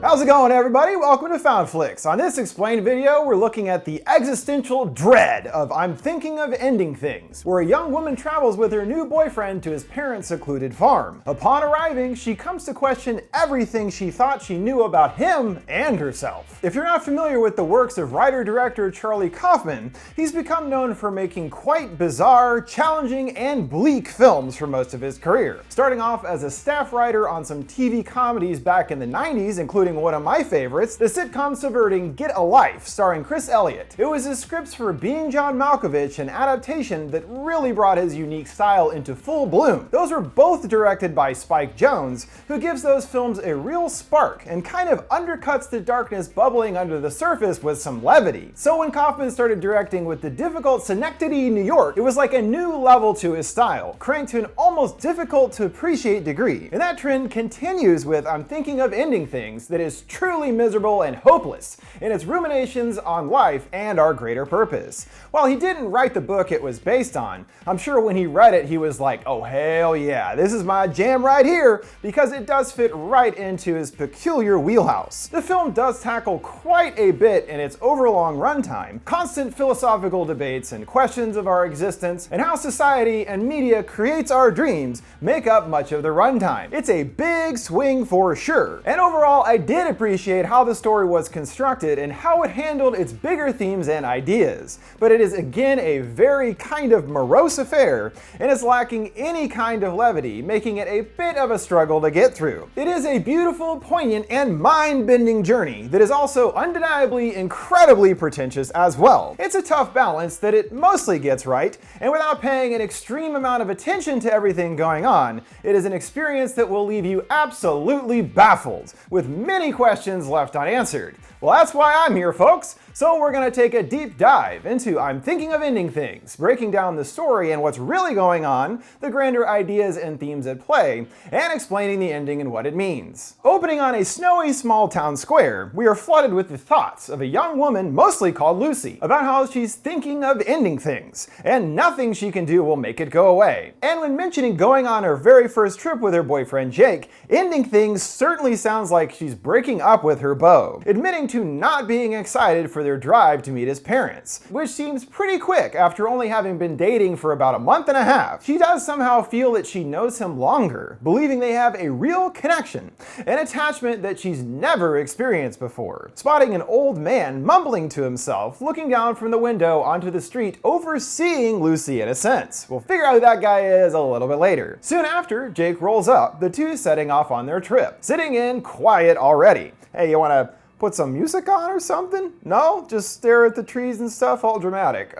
How's it going, everybody? Welcome to FoundFlix. On this explained video, we're looking at the existential dread of I'm thinking of ending things, where a young woman travels with her new boyfriend to his parents' secluded farm. Upon arriving, she comes to question everything she thought she knew about him and herself. If you're not familiar with the works of writer-director Charlie Kaufman, he's become known for making quite bizarre, challenging, and bleak films for most of his career. Starting off as a staff writer on some TV comedies back in the 90s, including one of my favorites, the sitcom subverting Get a Life, starring Chris Elliott. It was his scripts for Being John Malkovich, an adaptation that really brought his unique style into full bloom. Those were both directed by Spike Jonze, who gives those films a real spark and kind of undercuts the darkness bubbling under the surface with some levity. So when Kaufman started directing with the difficult Synecdoche, New York, it was like a new level to his style, cranked to an almost difficult to appreciate degree. And that trend continues with I'm Thinking of Ending Things, that is truly miserable and hopeless in its ruminations on life and our greater purpose. While he didn't write the book it was based on, I'm sure when he read it he was like, oh hell yeah, this is my jam right here, because it does fit right into his peculiar wheelhouse. The film does tackle quite a bit in its overlong runtime, constant philosophical debates and questions of our existence, and how society and media creates our dreams make up much of the runtime. It's a big swing for sure. And overall, I did appreciate how the story was constructed and how it handled its bigger themes and ideas. But it is again a very kind of morose affair and is lacking any kind of levity, making it a bit of a struggle to get through. It is a beautiful, poignant, and mind-bending journey that is also undeniably incredibly pretentious as well. It's a tough balance that it mostly gets right, and without paying an extreme amount of attention to everything going on, it is an experience that will leave you absolutely baffled, with many questions left unanswered. Well, that's why I'm here, folks. So we're gonna take a deep dive into I'm Thinking of Ending Things, breaking down the story and what's really going on, the grander ideas and themes at play, and explaining the ending and what it means. Opening on a snowy small town square, we are flooded with the thoughts of a young woman mostly called Lucy, about how she's thinking of ending things, and nothing she can do will make it go away. And when mentioning going on her very first trip with her boyfriend Jake, ending things certainly sounds like she's breaking up with her beau, admitting to not being excited for their drive to meet his parents, which seems pretty quick after only having been dating for about a month and a half. She does somehow feel that she knows him longer, believing they have a real connection, an attachment that she's never experienced before. Spotting an old man mumbling to himself, looking down from the window onto the street, overseeing Lucy in a sense. We'll figure out who that guy is a little bit later. Soon after, Jake rolls up, the two setting off on their trip, sitting in quiet already. Hey, you wanna put some music on or something? No? Just stare at the trees and stuff, all dramatic.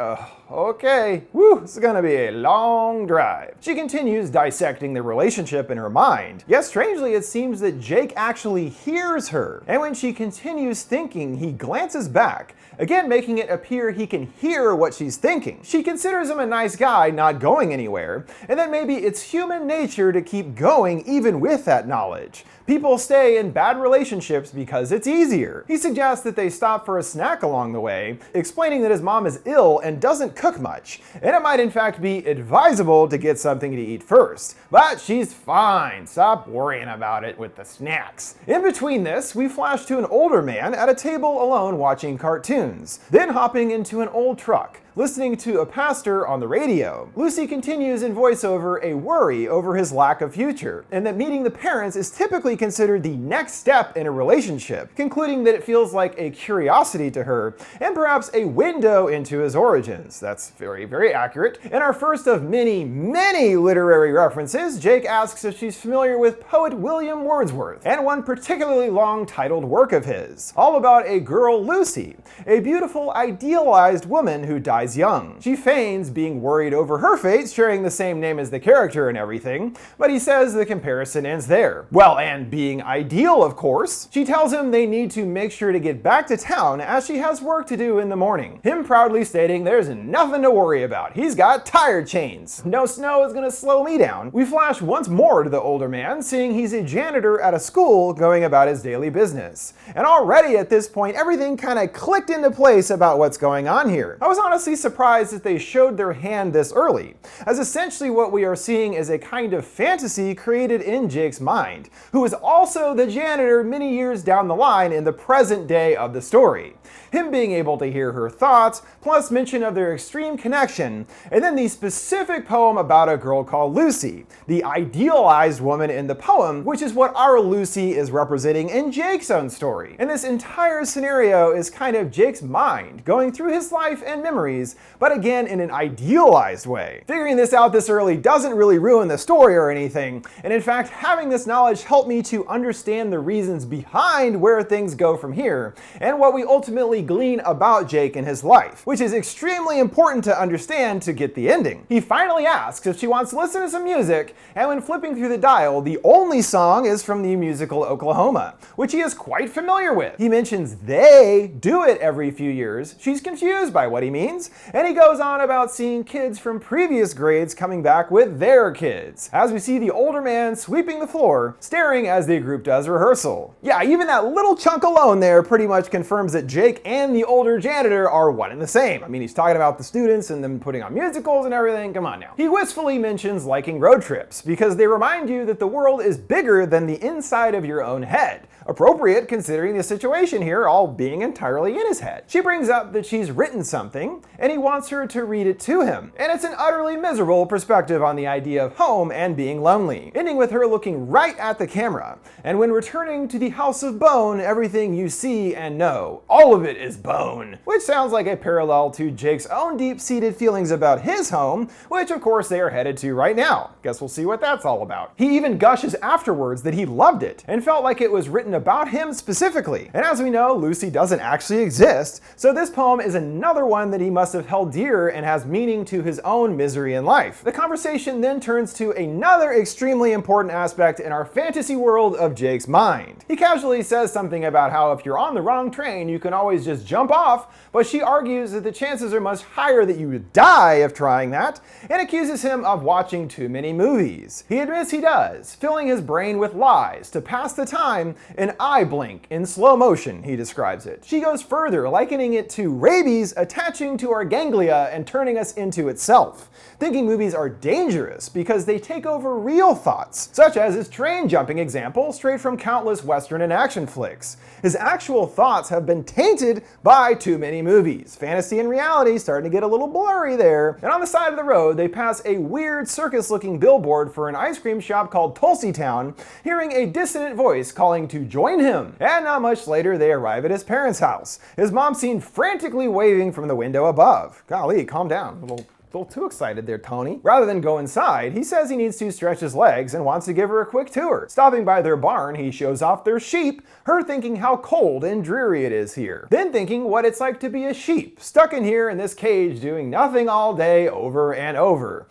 Okay. Woo, this is gonna be a long drive. She continues dissecting the relationship in her mind. Yet strangely, it seems that Jake actually hears her. And when she continues thinking, he glances back, again making it appear he can hear what she's thinking. She considers him a nice guy not going anywhere, and that maybe it's human nature to keep going even with that knowledge. People stay in bad relationships because it's easier. He suggests that they stop for a snack along the way, explaining that his mom is ill and doesn't cook much, and it might in fact be advisable to get something to eat first. But she's fine, stop worrying about it with the snacks. In between this, we flash to an older man at a table alone watching cartoons, then hopping into an old truck, listening to a pastor on the radio. Lucy continues in voiceover a worry over his lack of future, and that meeting the parents is typically considered the next step in a relationship, concluding that it feels like a curiosity to her, and perhaps a window into his origins. That's very, very accurate. In our first of many, many literary references, Jake asks if she's familiar with poet William Wordsworth, and one particularly long titled work of his, all about a girl Lucy, a beautiful idealized woman who dies young. She feigns being worried over her fate, sharing the same name as the character and everything, but he says the comparison ends there. Well, and being ideal, of course. She tells him they need to make sure to get back to town as she has work to do in the morning, him proudly stating there's nothing to worry about, he's got tire chains. No snow is gonna slow me down. We flash once more to the older man, seeing he's a janitor at a school going about his daily business. And already at this point, everything kinda clicked into place about what's going on here. I was honestly honestly surprised that they showed their hand this early, as essentially what we are seeing is a kind of fantasy created in Jake's mind, who is also the janitor many years down the line in the present day of the story. Him being able to hear her thoughts, plus mention of their extreme connection, and then the specific poem about a girl called Lucy, the idealized woman in the poem, which is what our Lucy is representing in Jake's own story. And this entire scenario is kind of Jake's mind going through his life and memories, but again in an idealized way. Figuring this out this early doesn't really ruin the story or anything, and in fact having this knowledge helped me to understand the reasons behind where things go from here, and what we ultimately glean about Jake and his life, which is extremely important to understand to get the ending. He finally asks if she wants to listen to some music, and when flipping through the dial, the only song is from the musical Oklahoma, which he is quite familiar with. He mentions they do it every few years. She's confused by what he means, and he goes on about seeing kids from previous grades coming back with their kids, as we see the older man sweeping the floor, staring as the group does rehearsal. Yeah, even that little chunk alone there pretty much confirms that Jake and the older janitor are one and the same. I mean, he's talking about the students and them putting on musicals and everything, come on now. He wistfully mentions liking road trips, because they remind you that the world is bigger than the inside of your own head. Appropriate considering the situation here all being entirely in his head. She brings up that she's written something, and he wants her to read it to him. And it's an utterly miserable perspective on the idea of home and being lonely, ending with her looking right at the camera. And when returning to the house of bone, everything you see and know, all of it is bone. Which sounds like a parallel to Jake's own deep-seated feelings about his home, which of course they are headed to right now. Guess we'll see what that's all about. He even gushes afterwards that he loved it, and felt like it was written about him specifically. And as we know, Lucy doesn't actually exist, so this poem is another one that he must have held dear and has meaning to his own misery in life. The conversation then turns to another extremely important aspect in our fantasy world of Jake's mind. He casually says something about how if you're on the wrong train, you can always just jump off, but she argues that the chances are much higher that you would die of trying that, and accuses him of watching too many movies. He admits he does, filling his brain with lies to pass the time, an eye blink in slow motion, he describes it. She goes further, likening it to rabies attaching to our ganglia and turning us into itself, thinking movies are dangerous because they take over real thoughts, such as his train jumping example straight from countless Western and action flicks. His actual thoughts have been tainted by too many movies. Fantasy and reality starting to get a little blurry there. And on the side of the road, they pass a weird circus-looking billboard for an ice cream shop called Tulsi Town, hearing a dissonant voice calling to join him. And not much later, they arrive at his parents' house, his mom seen frantically waving from the window above. Golly, calm down. A little too excited there, Tony. Rather than go inside, he says he needs to stretch his legs and wants to give her a quick tour. Stopping by their barn, he shows off their sheep, her thinking how cold and dreary it is here. Then thinking what it's like to be a sheep, stuck in here in this cage doing nothing all day over and over.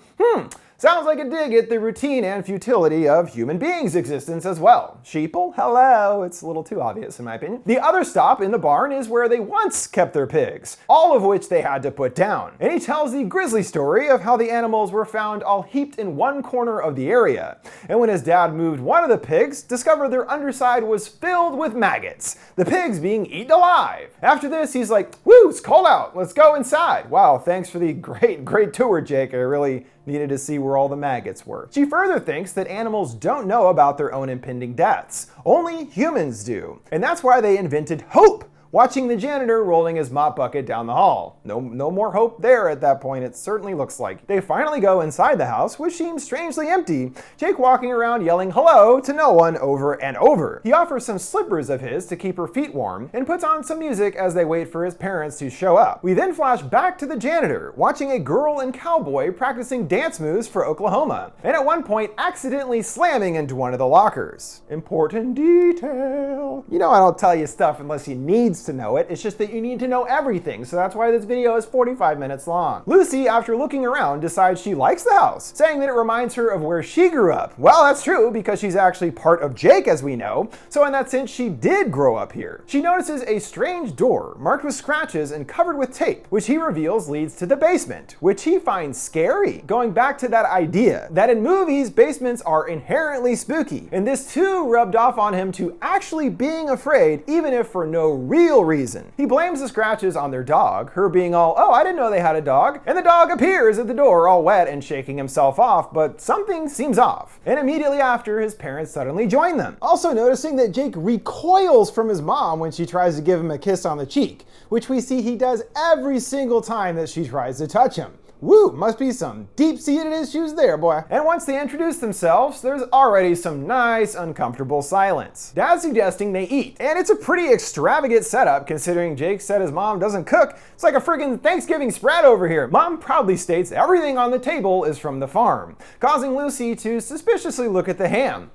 Sounds like a dig at the routine and futility of human beings' existence as well. Sheeple? Hello. It's a little too obvious in my opinion. The other stop in the barn is where they once kept their pigs, all of which they had to put down. And he tells the grisly story of how the animals were found all heaped in one corner of the area. And when his dad moved one of the pigs, discovered their underside was filled with maggots, the pigs being eaten alive. After this, he's like, woo, it's cold out. Let's go inside. Wow, thanks for the great tour, Jake. I really needed to see where all the maggots were. She further thinks that animals don't know about their own impending deaths. Only humans do. And that's why they invented hope, watching the janitor rolling his mop bucket down the hall. No more hope there at that point, it certainly looks like. They finally go inside the house, which seems strangely empty, Jake walking around yelling hello to no one over and over. He offers some slippers of his to keep her feet warm, and puts on some music as they wait for his parents to show up. We then flash back to the janitor, watching a girl and cowboy practicing dance moves for Oklahoma, and at one point accidentally slamming into one of the lockers. Important detail. You know I don't tell you stuff unless you need to know it, it's just that you need to know everything, so that's why this video is 45 minutes long. Lucy, after looking around, decides she likes the house, saying that it reminds her of where she grew up. Well, that's true, because she's actually part of Jake, as we know, so in that sense she did grow up here. She notices a strange door, marked with scratches and covered with tape, which he reveals leads to the basement, which he finds scary, going back to that idea that in movies, basements are inherently spooky, and this too rubbed off on him to actually being afraid, even if for no real real reason. He blames the scratches on their dog, her being all, "Oh, I didn't know they had a dog," and the dog appears at the door all wet and shaking himself off, but something seems off. And immediately after, his parents suddenly join them. Also noticing that Jake recoils from his mom when she tries to give him a kiss on the cheek, which we see he does every single time that she tries to touch him. Woo, must be some deep-seated issues there, boy. And once they introduce themselves, there's already some nice, uncomfortable silence. Dad's suggesting they eat, and it's a pretty extravagant setup considering Jake said his mom doesn't cook. It's like a friggin' Thanksgiving spread over here. Mom proudly states everything on the table is from the farm, causing Lucy to suspiciously look at the ham.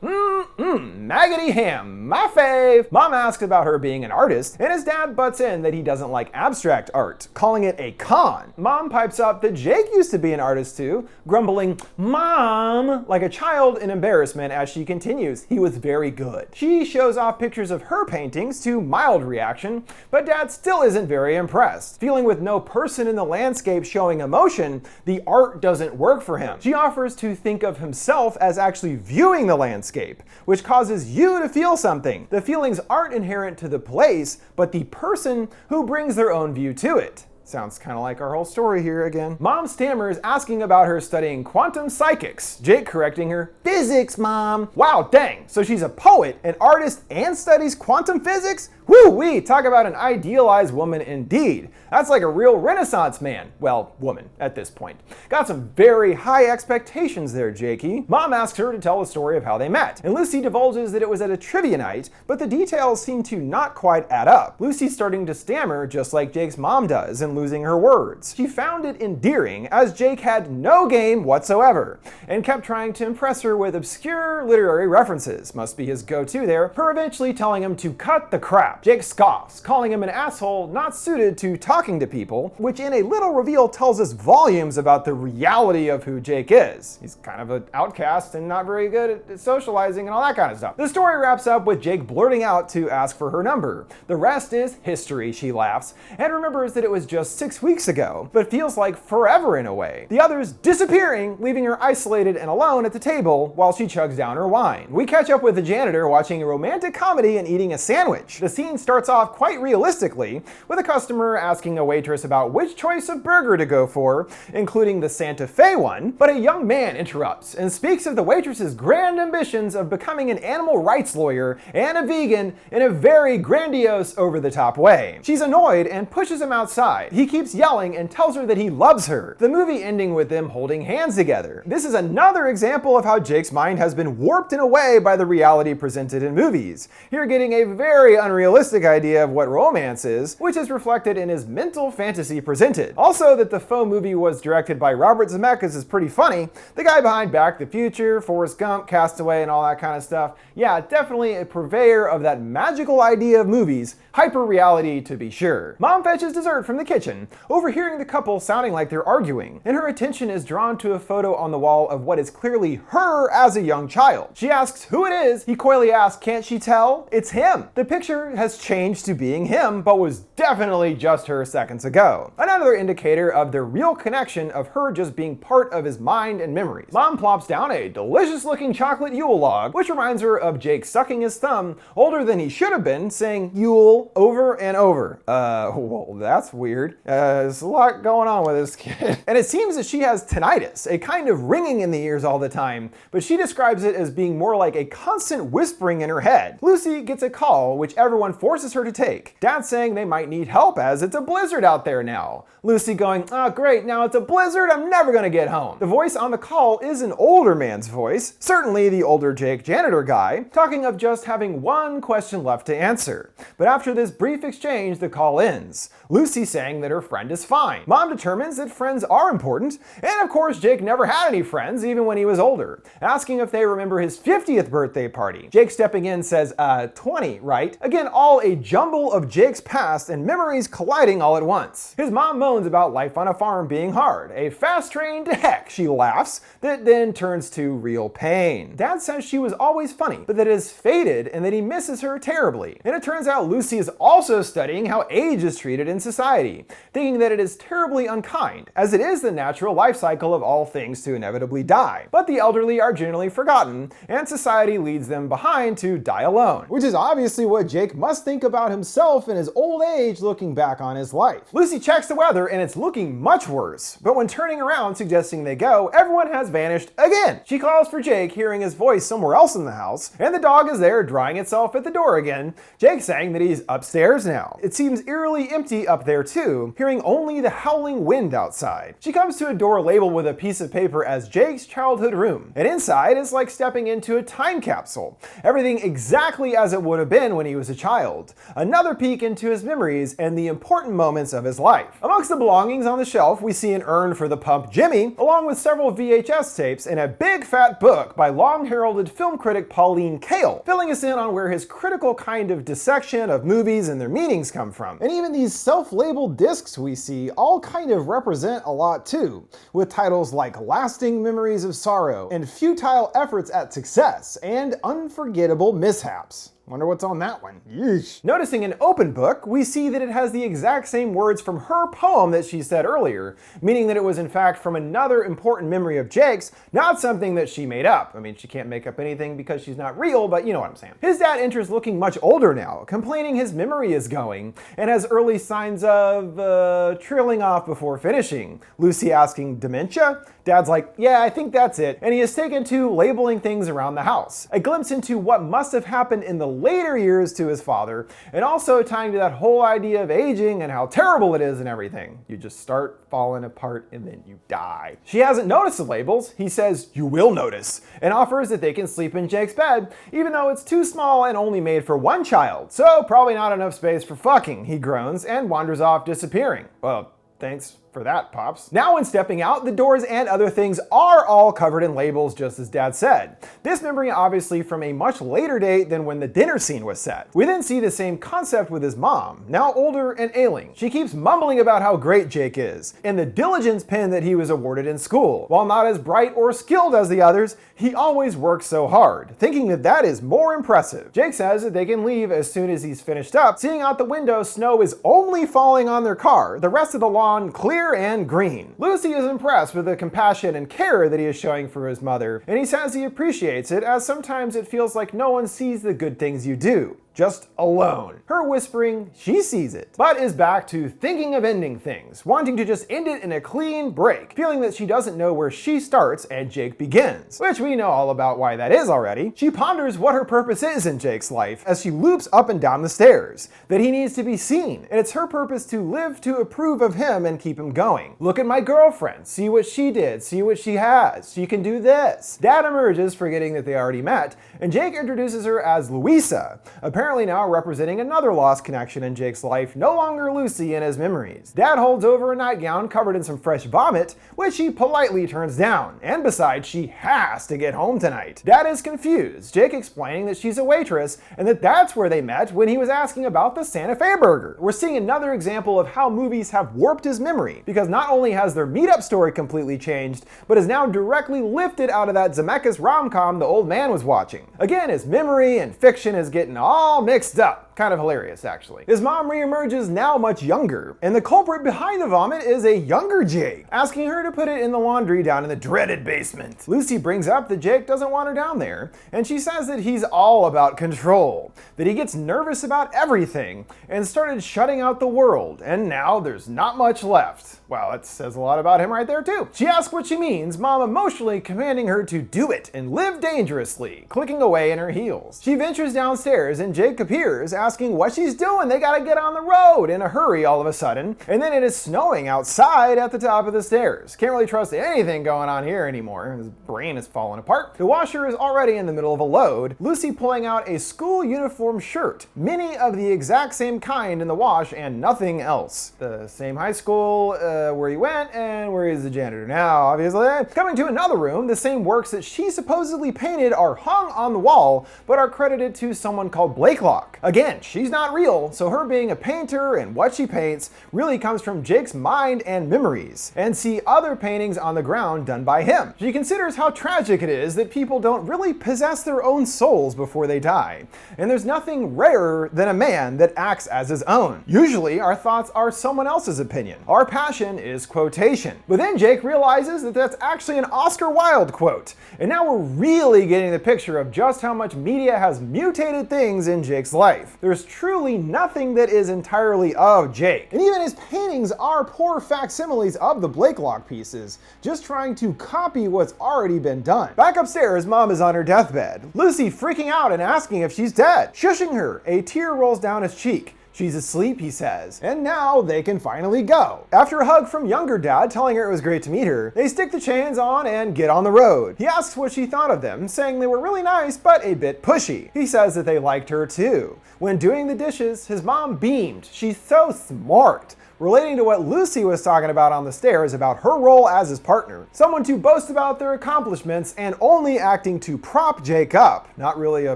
Maggoty ham, my fave. Mom asks about her being an artist, and his dad butts in that he doesn't like abstract art, calling it a con. Mom pipes up that Jake used to be an artist too, grumbling, "Mom," like a child in embarrassment as she continues, "He was very good." She shows off pictures of her paintings to mild reaction, but Dad still isn't very impressed. Feeling with no person in the landscape showing emotion, the art doesn't work for him. She offers to think of himself as actually viewing the landscape, which causes you to feel something. The feelings aren't inherent to the place, but the person who brings their own view to it. Sounds kind of like our whole story here again. Mom stammers asking about her studying quantum psychics. Jake correcting her, "Physics, Mom." Wow, dang. So she's a poet, an artist, and studies quantum physics? Woo-wee, talk about an idealized woman indeed. That's like a real Renaissance man. Well, woman at this point. Got some very high expectations there, Jakey. Mom asks her to tell the story of how they met, and Lucy divulges that it was at a trivia night, but the details seem to not quite add up. Lucy's starting to stammer just like Jake's mom does and losing her words. She found it endearing as Jake had no game whatsoever and kept trying to impress her with obscure literary references. Must be his go-to there, her eventually telling him to cut the crap. Jake scoffs, calling him an asshole not suited to talking to people, which in a little reveal tells us volumes about the reality of who Jake is. He's kind of an outcast and not very good at socializing and all that kind of stuff. The story wraps up with Jake blurting out to ask for her number. The rest is history, she laughs, and remembers that it was just 6 weeks ago, but feels like forever in a way. The others disappearing, leaving her isolated and alone at the table while she chugs down her wine. We catch up with the janitor watching a romantic comedy and eating a sandwich. The scene starts off quite realistically, with a customer asking a waitress about which choice of burger to go for, including the Santa Fe one, but a young man interrupts and speaks of the waitress's grand ambitions of becoming an animal rights lawyer and a vegan in a very grandiose, over-the-top way. She's annoyed and pushes him outside. He keeps yelling and tells her that he loves her, the movie ending with them holding hands together. This is another example of how Jake's mind has been warped in a way by the reality presented in movies. You're getting a very unrealistic idea of what romance is, which is reflected in his mental fantasy presented. Also, that the faux movie was directed by Robert Zemeckis is pretty funny. The guy behind Back to the Future, Forrest Gump, Castaway, and all that kind of stuff. Yeah, definitely a purveyor of that magical idea of movies, hyper-reality to be sure. Mom fetches dessert from the kitchen, overhearing the couple sounding like they're arguing, and her attention is drawn to a photo on the wall of what is clearly her as a young child. She asks who it is. He coyly asks, "Can't she tell?" It's him. The picture has changed to being him, but was definitely just her seconds ago. Another indicator of the real connection of her just being part of his mind and memories. Mom plops down a delicious-looking chocolate Yule log, which reminds her of Jake sucking his thumb, older than he should have been, saying Yule over and over. Well, that's weird. There's a lot going on with this kid. And it seems that she has tinnitus, a kind of ringing in the ears all the time, but she describes it as being more like a constant whispering in her head. Lucy gets a call, which everyone forces her to take. Dad saying they might need help as it's a blizzard out there now. Lucy going, "Oh great, now it's a blizzard, I'm never gonna get home." The voice on the call is an older man's voice, certainly the older Jake janitor guy, talking of just having one question left to answer. But after this brief exchange, the call ends. Lucy saying that her friend is fine. Mom determines that friends are important, and of course Jake never had any friends even when he was older, asking if they remember his 50th birthday party. Jake stepping in says, 20, right? Again, all a jumble of Jake's past and memories colliding all at once. His mom moans about life on a farm being hard, a fast train to heck, she laughs, that then turns to real pain. Dad says she was always funny, but that it has faded and that he misses her terribly. And it turns out Lucy is also studying how age is treated in society, Jimmy, thinking that it is terribly unkind, as it is the natural life cycle of all things to inevitably die. But the elderly are generally forgotten, and society leads them behind to die alone, which is obviously what Jake must think about himself in his old age looking back on his life. Lucy checks the weather and it's looking much worse, but when turning around suggesting they go, everyone has vanished again. She calls for Jake, hearing his voice somewhere else in the house, and the dog is there drying itself at the door again, Jake saying that he's upstairs now. It seems eerily empty up there too, hearing only the howling wind outside. She comes to a door labeled with a piece of paper as Jake's childhood room, and inside is like stepping into a time capsule. Everything exactly as it would have been when he was a child. Another peek into his memories and the important moments of his life. Amongst the belongings on the shelf, we see an urn for the pup Jimmy, along with several VHS tapes and a big fat book by long-heralded film critic Pauline Kael, filling us in on where his critical kind of dissection of movies and their meanings come from. And even these self-labeled discs we see all kind of represent a lot too, with titles like Lasting Memories of Sorrow and Futile Efforts at Success and Unforgettable Mishaps. Wonder what's on that one. Yeesh. Noticing an open book, we see that it has the exact same words from her poem that she said earlier, meaning that it was in fact from another important memory of Jake's, not something that she made up. I mean, she can't make up anything because she's not real, but you know what I'm saying. His dad enters looking much older now, complaining his memory is going, and has early signs of, trailing off before finishing. Lucy asking, dementia? Dad's like, yeah, I think that's it, and he is taken to labeling things around the house. A glimpse into what must have happened in the later years to his father, and also tying to that whole idea of aging and how terrible it is and everything. You just start falling apart and then you die. She hasn't noticed the labels. He says, you will notice, and offers that they can sleep in Jake's bed, even though it's too small and only made for one child. So probably not enough space for fucking, he groans, and wanders off, disappearing. Well, thanks for that, Pops. Now when stepping out, the doors and other things are all covered in labels, just as Dad said. This memory obviously from a much later date than when the dinner scene was set. We then see the same concept with his mom, now older and ailing. She keeps mumbling about how great Jake is, and the diligence pin that he was awarded in school. While not as bright or skilled as the others, he always works so hard, thinking that that is more impressive. Jake says that they can leave as soon as he's finished up. Seeing out the window, snow is only falling on their car, the rest of the lawn clear and green. Lucy is impressed with the compassion and care that he is showing for his mother, and he says he appreciates it, as sometimes it feels like no one sees the good things you do. Just alone. Her whispering she sees it, but is back to thinking of ending things, wanting to just end it in a clean break, feeling that she doesn't know where she starts and Jake begins, which we know all about why that is already. She ponders what her purpose is in Jake's life as she loops up and down the stairs, that he needs to be seen, and it's her purpose to live to approve of him and keep him going. Look at my girlfriend, see what she did, see what she has, she can do this. Dad emerges, forgetting that they already met, and Jake introduces her as Louisa, apparently now representing another lost connection in Jake's life, no longer Lucy in his memories. Dad holds over a nightgown covered in some fresh vomit, which he politely turns down, and besides, she has to get home tonight. Dad is confused, Jake explaining that she's a waitress, and that that's where they met when he was asking about the Santa Fe burger. We're seeing another example of how movies have warped his memory, because not only has their meetup story completely changed, but is now directly lifted out of that Zemeckis rom-com the old man was watching. Again, his memory and fiction is getting all mixed up. Kind of hilarious, actually. His mom reemerges now much younger, and the culprit behind the vomit is a younger Jake, asking her to put it in the laundry down in the dreaded basement. Lucy brings up that Jake doesn't want her down there, and she says that he's all about control, that he gets nervous about everything, and started shutting out the world, and now there's not much left. Wow, that says a lot about him right there too. She asks what she means, Mom emotionally commanding her to do it and live dangerously, clicking away in her heels. She ventures downstairs and Jake appears, asking what she's doing. They gotta get on the road in a hurry all of a sudden, and then it is snowing outside at the top of the stairs. Can't really trust anything going on here anymore. His brain is falling apart. The washer is already in the middle of a load, Lucy pulling out a school uniform shirt, many of the exact same kind in the wash and nothing else. The same high school, where he went and where he's the janitor now, obviously. Coming to another room, the same works that she supposedly painted are hung on the wall, but are credited to someone called Blakelock. Again, Again, she's not real, so her being a painter and what she paints really comes from Jake's mind and memories, and see other paintings on the ground done by him. She considers how tragic it is that people don't really possess their own souls before they die, and there's nothing rarer than a man that acts as his own. Usually, our thoughts are someone else's opinion. Our passion is quotation. But then Jake realizes that that's actually an Oscar Wilde quote, and now we're really getting the picture of just how much media has mutated things in Jake's life. There's truly nothing that is entirely of Jake, and even his paintings are poor facsimiles of the Blakelock pieces, just trying to copy what's already been done. Back upstairs, Mom is on her deathbed, Lucy freaking out and asking if she's dead. Shushing her, a tear rolls down his cheek. She's asleep, he says, and now they can finally go. After a hug from younger dad telling her it was great to meet her, they stick the chains on and get on the road. He asks what she thought of them, saying they were really nice but a bit pushy. He says that they liked her too. When doing the dishes, his mom beamed. She's so smart, relating to what Lucy was talking about on the stairs about her role as his partner. Someone to boast about their accomplishments and only acting to prop Jake up. Not really a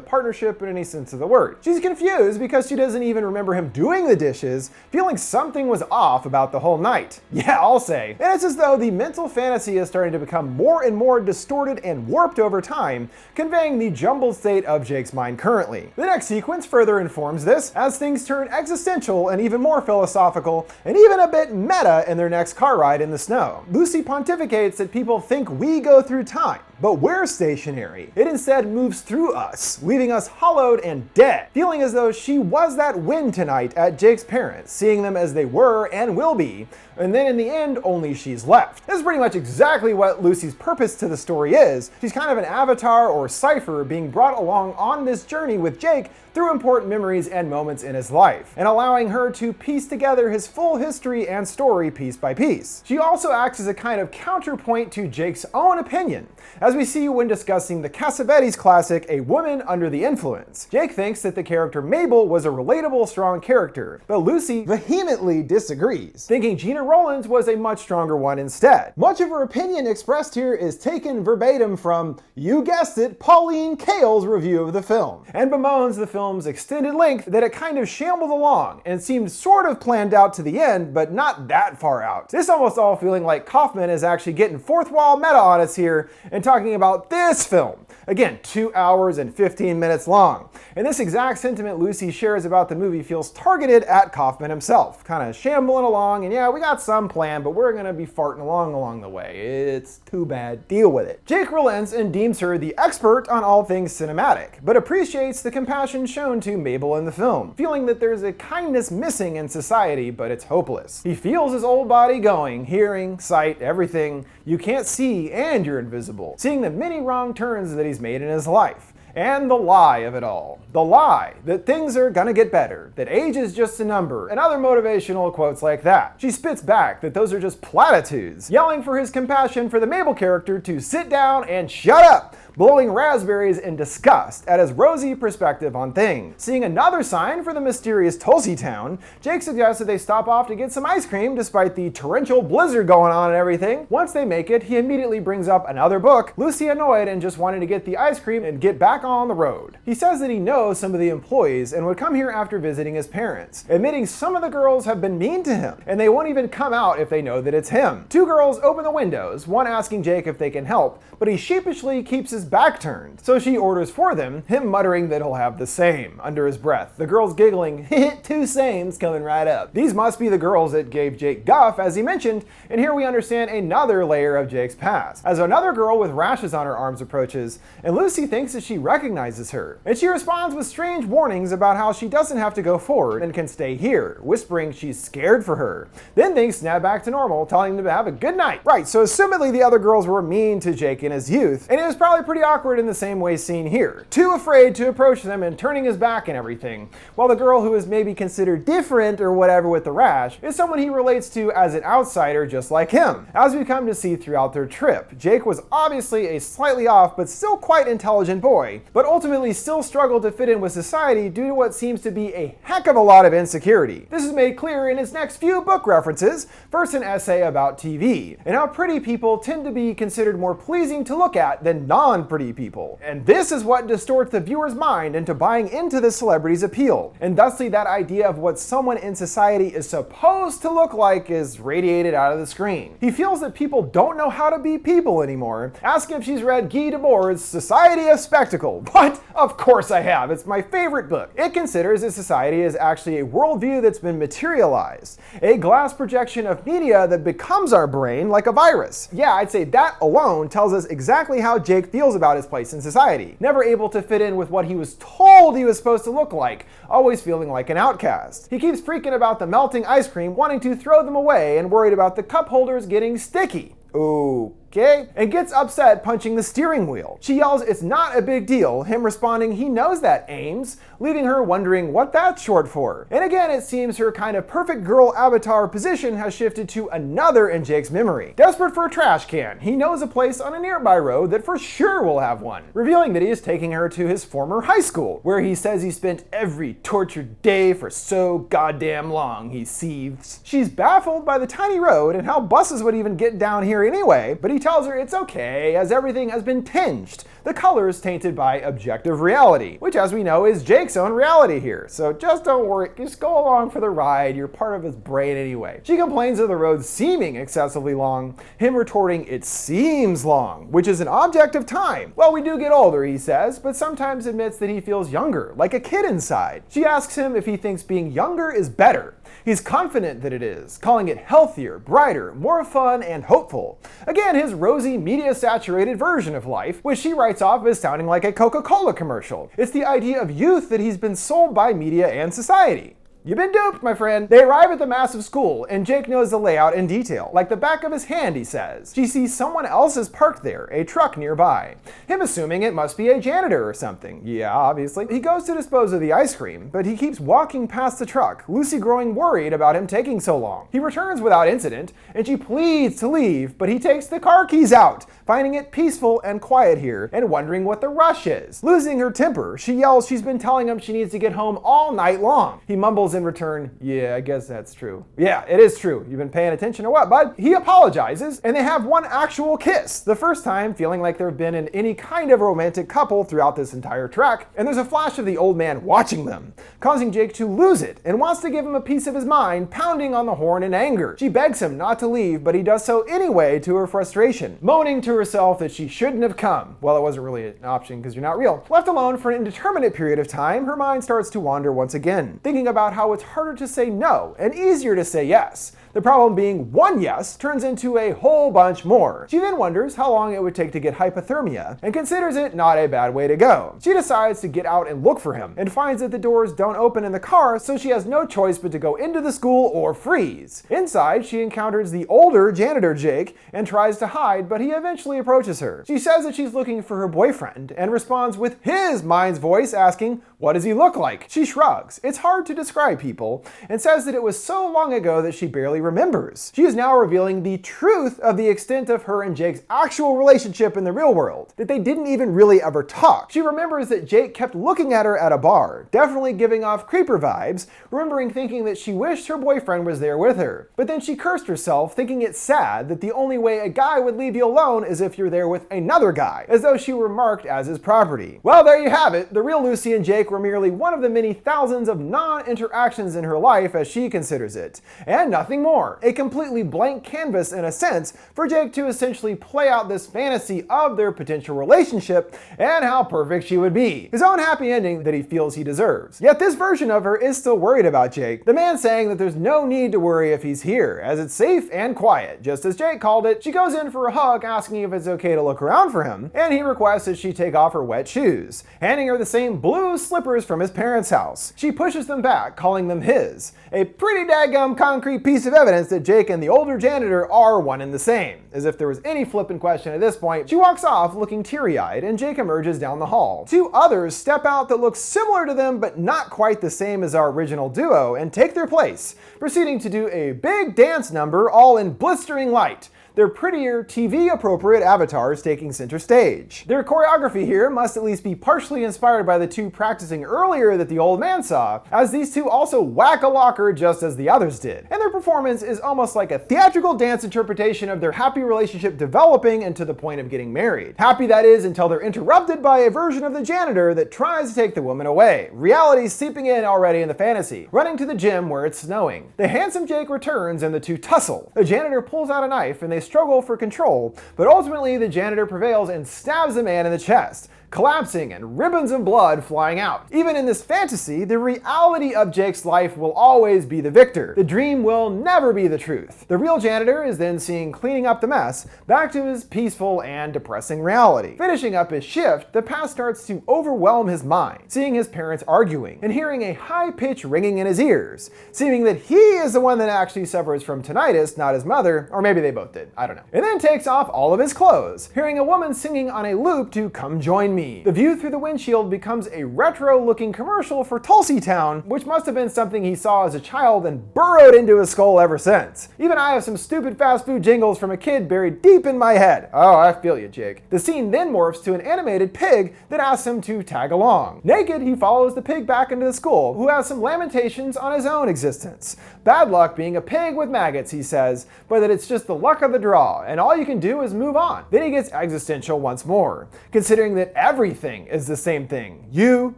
partnership in any sense of the word. She's confused because she doesn't even remember him doing the dishes, feeling something was off about the whole night. Yeah, I'll say. And it's as though the mental fantasy is starting to become more and more distorted and warped over time, conveying the jumbled state of Jake's mind currently. The next sequence further informs this, as things turn existential and even more philosophical, and even a bit meta in their next car ride in the snow. Lucy pontificates that people think we go through time, but we're stationary. It instead moves through us, leaving us hollowed and dead, feeling as though she was that wind tonight at Jake's parents, seeing them as they were and will be, and then in the end, only she's left. This is pretty much exactly what Lucy's purpose to the story is. She's kind of an avatar or cipher being brought along on this journey with Jake through important memories and moments in his life, and allowing her to piece together his full history and story piece by piece. She also acts as a kind of counterpoint to Jake's own opinion, as we see when discussing the Cassavetes classic, A Woman Under the Influence. Jake thinks that the character Mabel was a relatable, strong character, but Lucy vehemently disagrees, thinking Gina Rollins was a much stronger one instead. Much of her opinion expressed here is taken verbatim from, you guessed it, Pauline Kael's review of the film, and bemoans the film's extended length, that it kind of shambled along and seemed sort of planned out to the end, but not that far out. This almost all feeling like Kaufman is actually getting fourth wall meta on us here and talking about this film. Again, 2 hours and 15 minutes long. And this exact sentiment Lucy shares about the movie feels targeted at Kaufman himself, kind of shambling along, and yeah, we got some plan, but we're gonna be farting along the way. It's too bad, deal with it. Jake relents and deems her the expert on all things cinematic, but appreciates the compassion shown to Mabel in the film, feeling that there's a kindness missing in society, but it's hopeless. He feels his old body going, hearing, sight, everything. You can't see and you're invisible, seeing the many wrong turns that he's made in his life. And the lie of it all. The lie that things are gonna get better, that age is just a number, and other motivational quotes like that. She spits back that those are just platitudes, yelling for his compassion for the Mabel character to sit down and shut up, blowing raspberries in disgust at his rosy perspective on things. Seeing another sign for the mysterious Tulsi town, Jake suggests that they stop off to get some ice cream despite the torrential blizzard going on and everything. Once they make it, he immediately brings up another book, Lucy annoyed and just wanting to get the ice cream and get back on the road. He says that he knows some of the employees and would come here after visiting his parents, admitting some of the girls have been mean to him, and they won't even come out if they know that it's him. Two girls open the windows, one asking Jake if they can help, but he sheepishly keeps his back turned, so she orders for them, him muttering that he'll have the same, under his breath. The girls giggling, two sames coming right up. These must be the girls that gave Jake guff, as he mentioned, and here we understand another layer of Jake's past, as another girl with rashes on her arms approaches, and Lucy thinks that she recognizes her, and she responds with strange warnings about how she doesn't have to go forward and can stay here, whispering she's scared for her. Then things snap back to normal, telling them to have a good night. Right, so assumedly the other girls were mean to Jake in his youth, and it was probably pretty awkward in the same way seen here. Too afraid to approach them and turning his back and everything, while the girl who is maybe considered different or whatever with the rash is someone he relates to as an outsider just like him. As we come to see throughout their trip, Jake was obviously a slightly off but still quite intelligent boy, but ultimately still struggled to fit in with society due to what seems to be a heck of a lot of insecurity. This is made clear in his next few book references, first an essay about TV, and how pretty people tend to be considered more pleasing to look at than non on pretty people. And this is what distorts the viewer's mind into buying into the celebrity's appeal. And thusly that idea of what someone in society is supposed to look like is radiated out of the screen. He feels that people don't know how to be people anymore. Ask if she's read Guy Debord's Society of Spectacle. What? Of course I have. It's my favorite book. It considers that society is actually a worldview that's been materialized, a glass projection of media that becomes our brain like a virus. Yeah, I'd say that alone tells us exactly how Jake feels about his place in society. Never able to fit in with what he was told he was supposed to look like, always feeling like an outcast. He keeps freaking about the melting ice cream, wanting to throw them away, and worried about the cup holders getting sticky. Okay, and gets upset punching the steering wheel. She yells it's not a big deal, him responding he knows that, Ames, leaving her wondering what that's short for. And again, it seems her kind of perfect girl avatar position has shifted to another in Jake's memory. Desperate for a trash can, he knows a place on a nearby road that for sure will have one, revealing that he is taking her to his former high school, where he says he spent every tortured day for so goddamn long, he seethes. She's baffled by the tiny road and how buses would even get down here anyway, but he tells her it's okay as everything has been tinged, the colors tainted by objective reality, which as we know is Jake's own reality here. So just don't worry, just go along for the ride, you're part of his brain anyway. She complains of the road seeming excessively long, him retorting it seems long, which is an object of time. Well, we do get older, he says, but sometimes admits that he feels younger, like a kid inside. She asks him if he thinks being younger is better. He's confident that it is, calling it healthier, brighter, more fun, and hopeful. Again, his rosy, media-saturated version of life, which she writes off as sounding like a Coca-Cola commercial. It's the idea of youth that he's been sold by media and society. You've been duped, my friend. They arrive at the massive school, and Jake knows the layout in detail, like the back of his hand, he says. She sees someone else is parked there, a truck nearby. Him assuming it must be a janitor or something. Yeah, obviously. He goes to dispose of the ice cream, but he keeps walking past the truck, Lucy growing worried about him taking so long. He returns without incident, and she pleads to leave, but he takes the car keys out, finding it peaceful and quiet here, and wondering what the rush is. Losing her temper, she yells she's been telling him she needs to get home all night long. He mumbles in return, yeah, I guess that's true. Yeah, it is true. You've been paying attention or what, bud? He apologizes, and they have one actual kiss, the first time feeling like they've been in any kind of romantic couple throughout this entire trek, and there's a flash of the old man watching them, causing Jake to lose it, and wants to give him a piece of his mind, pounding on the horn in anger. She begs him not to leave, but he does so anyway to her frustration, moaning to herself that she shouldn't have come. Well, it wasn't really an option because you're not real. Left alone for an indeterminate period of time, her mind starts to wander once again, thinking about how it's harder to say no and easier to say yes. The problem being one yes turns into a whole bunch more. She then wonders how long it would take to get hypothermia and considers it not a bad way to go. She decides to get out and look for him and finds that the doors don't open in the car, so she has no choice but to go into the school or freeze. Inside, she encounters the older janitor Jake and tries to hide, but he eventually approaches her. She says that she's looking for her boyfriend and responds with his mind's voice asking, what does he look like? She shrugs. It's hard to describe people and says that it was so long ago that she barely remembers. She is now revealing the truth of the extent of her and Jake's actual relationship in the real world, that they didn't even really ever talk. She remembers that Jake kept looking at her at a bar, definitely giving off creeper vibes, remembering thinking that she wished her boyfriend was there with her. But then she cursed herself, thinking it's sad that the only way a guy would leave you alone is if you're there with another guy, as though she were marked as his property. Well, there you have it. The real Lucy and Jake were merely one of the many thousands of non-interactions in her life as she considers it, and nothing more. A completely blank canvas in a sense for Jake to essentially play out this fantasy of their potential relationship and how perfect she would be. His own happy ending that he feels he deserves. Yet this version of her is still worried about Jake, the man saying that there's no need to worry if he's here, as it's safe and quiet. Just as Jake called it, she goes in for a hug asking if it's okay to look around for him, and he requests that she take off her wet shoes, handing her the same blue slippers from his parents' house. She pushes them back, calling them his. A pretty daggum concrete piece of evidence that Jake and the older janitor are one and the same. As if there was any flippant question at this point, she walks off looking teary-eyed and Jake emerges down the hall. Two others step out that look similar to them but not quite the same as our original duo and take their place, proceeding to do a big dance number all in blistering light. their prettier, TV-appropriate avatars taking center stage. Their choreography here must at least be partially inspired by the two practicing earlier that the old man saw, as these two also whack a locker just as the others did. And their performance is almost like a theatrical dance interpretation of their happy relationship developing into the point of getting married. Happy, that is, until they're interrupted by a version of the janitor that tries to take the woman away. Reality seeping in already in the fantasy, running to the gym where it's snowing. The handsome Jake returns and the two tussle. The janitor pulls out a knife and they struggle for control, but ultimately the janitor prevails and stabs the man in the chest, collapsing and ribbons of blood flying out. Even in this fantasy, the reality of Jake's life will always be the victor. The dream will never be the truth. The real janitor is then seen cleaning up the mess back to his peaceful and depressing reality. Finishing up his shift, the past starts to overwhelm his mind, seeing his parents arguing and hearing a high-pitched ringing in his ears, seeming that he is the one that actually suffers from tinnitus, not his mother, or maybe they both did, I don't know. And then takes off all of his clothes, hearing a woman singing on a loop to "Come Join Me." The view through the windshield becomes a retro-looking commercial for Tulsi Town, which must have been something he saw as a child and burrowed into his skull ever since. Even I have some stupid fast food jingles from a kid buried deep in my head. Oh, I feel you, Jake. The scene then morphs to an animated pig that asks him to tag along. Naked, he follows the pig back into the school, who has some lamentations on his own existence. Bad luck being a pig with maggots, he says, but that it's just the luck of the draw, and all you can do is move on. Then he gets existential once more, considering that everything is the same thing. You,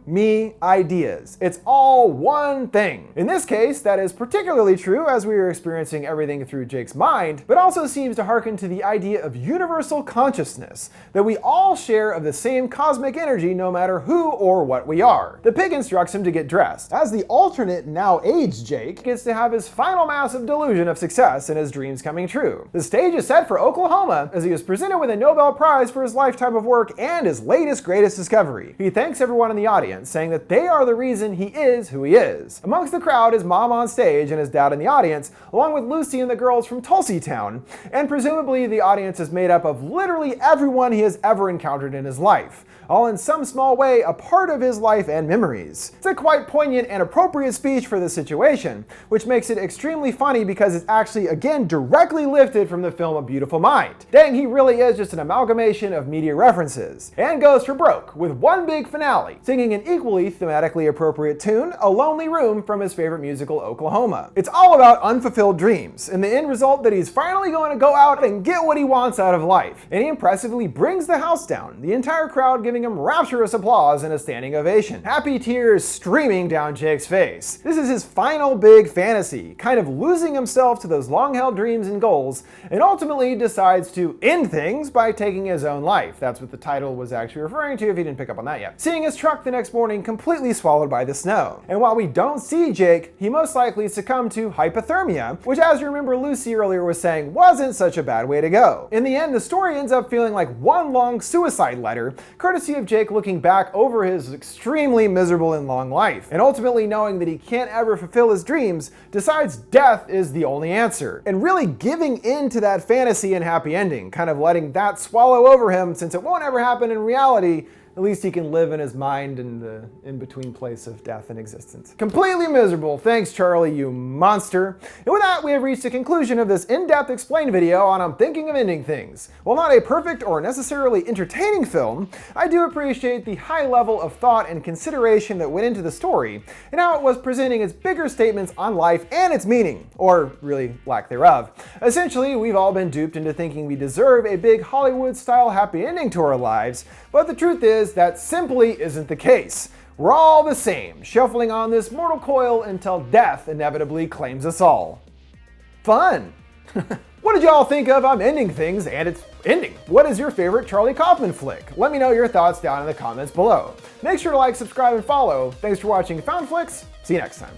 me, ideas. It's all one thing. In this case, that is particularly true as we are experiencing everything through Jake's mind, but also seems to hearken to the idea of universal consciousness, that we all share of the same cosmic energy no matter who or what we are. The pig instructs him to get dressed, as the alternate, now aged Jake gets to have his final massive delusion of success and his dreams coming true. The stage is set for Oklahoma as he is presented with a Nobel Prize for his lifetime of work and his latest greatest discovery. He thanks everyone in the audience, saying that they are the reason he is who he is. Amongst the crowd is Mom on stage and his dad in the audience, along with Lucy and the girls from Tulsi Town, and presumably the audience is made up of literally everyone he has ever encountered in his life, all in some small way a part of his life and memories. It's a quite poignant and appropriate speech for the situation, which makes it extremely funny because it's actually again directly lifted from the film A Beautiful Mind. Dang, he really is just an amalgamation of media references, and goes for broke with one big finale, singing an equally thematically appropriate tune, A Lonely Room, from his favorite musical Oklahoma. It's all about unfulfilled dreams, and the end result that he's finally going to go out and get what he wants out of life, and he impressively brings the house down, the entire crowd giving him rapturous applause and a standing ovation. Happy tears streaming down Jake's face. This is his final big fantasy, kind of losing himself to those long-held dreams and goals, and ultimately decides to end things by taking his own life. That's what the title was actually referring to if you didn't pick up on that yet. Seeing his truck the next morning completely swallowed by the snow. And while we don't see Jake, he most likely succumbed to hypothermia, which, as you remember Lucy earlier was saying, wasn't such a bad way to go. In the end, the story ends up feeling like one long suicide letter, courtesy of Jake looking back over his extremely miserable and long life, and ultimately knowing that he can't ever fulfill his dreams, decides death is the only answer, and really giving in to that fantasy and happy ending, kind of letting that swallow over him since it won't ever happen in reality. At least he can live in his mind in the in-between place of death and existence. Completely miserable. Thanks, Charlie, you monster. And with that, we have reached the conclusion of this in-depth explain video on I'm Thinking of Ending Things. While not a perfect or necessarily entertaining film, I do appreciate the high level of thought and consideration that went into the story, and how it was presenting its bigger statements on life and its meaning, or really lack thereof. Essentially, we've all been duped into thinking we deserve a big Hollywood-style happy ending to our lives, but the truth is, that simply isn't the case. We're all the same, shuffling on this mortal coil until death inevitably claims us all. Fun! What did y'all think of I'm Ending Things and its ending? What is your favorite Charlie Kaufman flick? Let me know your thoughts down in the comments below. Make sure to like, subscribe, and follow. Thanks for watching FoundFlix. See you next time.